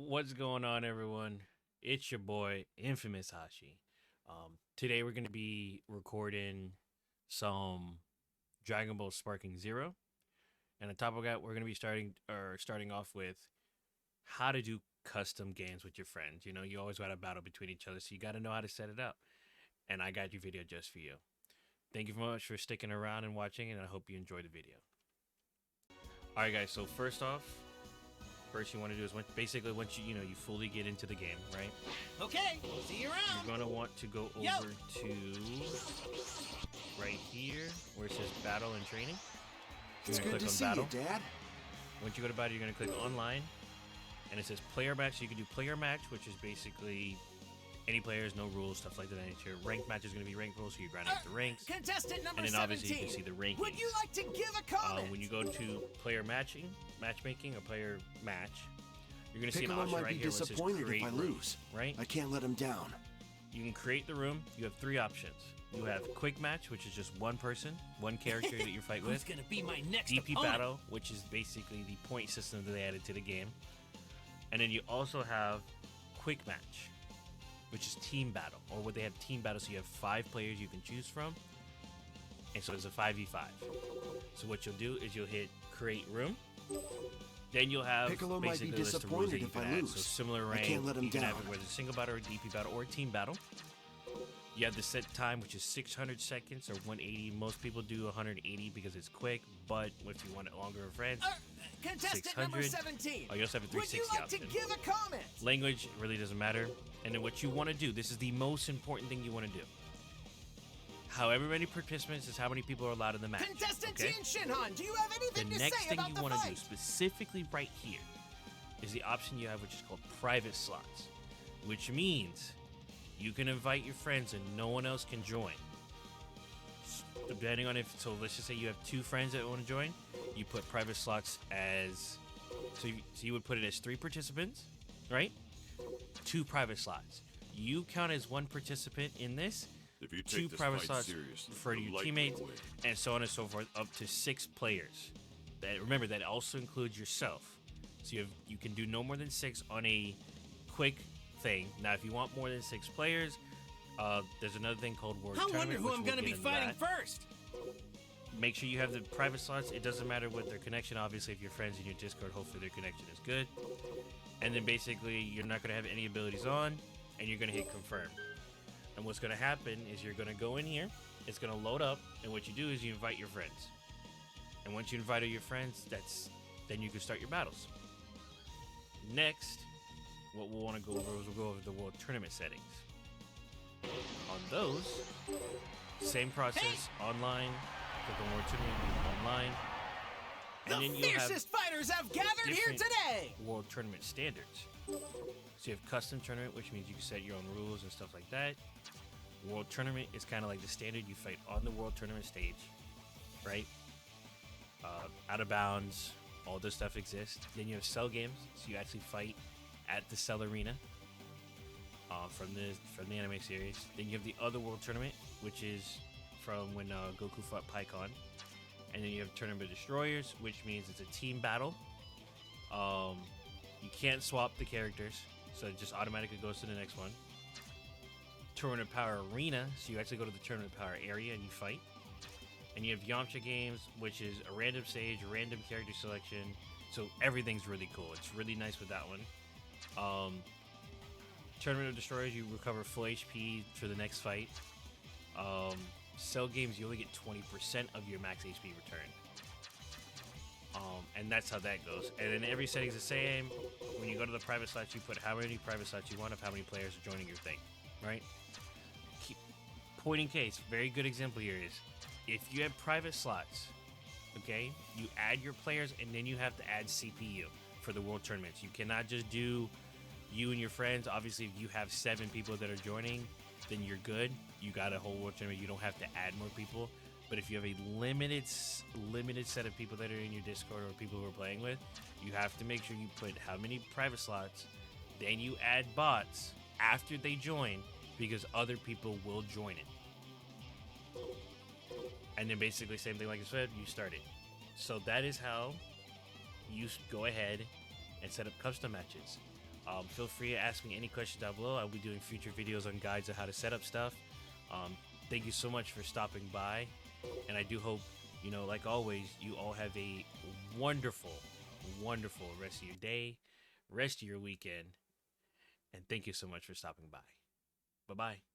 What's going on, everyone? It's your boy, InfamousHashi. Today we're going to be recording some Dragon Ball Sparking Zero, and on top of that, we're going to be starting off with how to do custom games with your friends. You know, you always got to battle between each other, so you got to know how to set it up. And I got your video just for you. Thank you very much for sticking around and watching, and I hope you enjoy the video. All right, guys. So first you want to do is once you fully get into the game, right? Okay, see you around. You're gonna want to go over to right here where it says Battle and Training. It's good to see you, Dad. Once you go to Battle, you're gonna click Online, and it says Player Match. So you can do Player Match, which is basically any players, no rules, stuff like that. Nature. Ranked match is gonna be ranked rules, so you grind up the ranks. Contestant number and then 17. Obviously you can see the rankings. Would you like to give a comment? When you go to Player Matchmaking, or Player Match, you're gonna see an Piccolo option might right be here where it says disappointed Create if I Room, lose. right? I can't let him down. You can create the room. You have three options. You have Quick Match, which is just one person, one character that you fight with. Who's gonna be my next DP opponent? Battle, which is basically the point system that they added to the game. And then you also have Quick Match, which is Team Battle, or what they have Team Battle, so you have 5 players you can choose from. And so it's a 5v5. So what you'll do is you'll hit Create Room. Then you'll have Piccolo might be basically a list of rules that disappointed you if can I add. lose. So similar I rank, can't let him you can have down. it whether it's single battle or DP battle or team battle. You have the set time, which is 600 seconds or 180. Most people do 180 because it's quick, but if you want it longer with friends, Contestant number 17. you also have a Would 360 you like option. to give a comment? Language really doesn't matter. And then what you want to do, this is the most important thing you want to do. However many participants is how many people are allowed in the match. Contestant okay? Tien Shinhan, do you have anything The to next say thing about you the want to do, fight? specifically right here, is the option you have, which is called private slots, which means you can invite your friends and no one else can join. Depending on so let's just say you have 2 friends that want to join, you put private slots as, so you would put it as 3 participants, right? 2 private slots. You count as 1 participant in this, If you 2 take this private fight slots seriously, for your you'll likely teammates, win. and so on and so forth, up to 6 players. Remember, that also includes yourself. So you can do no more than 6 on a quick thing. Now, if you want more than 6 players, there's another thing called World I Tournament. wonder who which I'm we'll gonna be get into fighting that. first. Make sure you have the private slots. It doesn't matter what their connection. Obviously, if you're friends in your Discord, hopefully their connection is good. And then basically, you're not going to have any abilities on, and you're going to hit confirm. And what's going to happen is you're going to go in here. It's going to load up, and what you do is you invite your friends. And once you invite all your friends, then you can start your battles. Next, what we'll want to go over is we'll go over the World Tournament settings. On those, same process, online. Click on World Tournament, online. And The then you'll have fiercest fighters have gathered here different today. World Tournament standards. So you have Custom Tournament, which means you can set your own rules and stuff like that. World Tournament is kind of like the standard. You fight on the World Tournament stage, right? Out of bounds, all this stuff exists. Then you have Cell games, so you actually fight at the Cell Arena from the anime series. Then you have the other World Tournament, which is from when Goku fought Pikkon. And then you have Tournament Destroyers, which means it's a team battle. You can't swap the characters, so it just automatically goes to the next one. Tournament Power Arena, so you actually go to the Tournament Power area and you fight. And you have Yamcha games, which is a random stage, a random character selection. So everything's really cool. It's really nice with that one. Tournament of Destroyers, you recover full HP for the next fight. Cell games, you only get 20% of your max HP return. And that's how that goes. And then every setting's the same. When you go to the private slots, you put how many private slots you want of how many players are joining your thing, right? Point in case, very good example here is, if you have private slots, okay, you add your players and then you have to add CPU for the World Tournaments. You cannot just do you and your friends. Obviously, if you have 7 people that are joining, then you're good. You got a whole World Tournament. You don't have to add more people. But if you have a limited set of people that are in your Discord or people who are playing with, you have to make sure you put how many private slots, then you add bots after they join, because other people will join it. And then basically same thing like I said, you start it. So that is how you go ahead and set up custom matches. Feel free to ask me any questions down below. I'll be doing future videos on guides on how to set up stuff. Thank you so much for stopping by, and I do hope, you know, like always, you all have a wonderful, wonderful rest of your day, rest of your weekend, and thank you so much for stopping by. Bye-bye.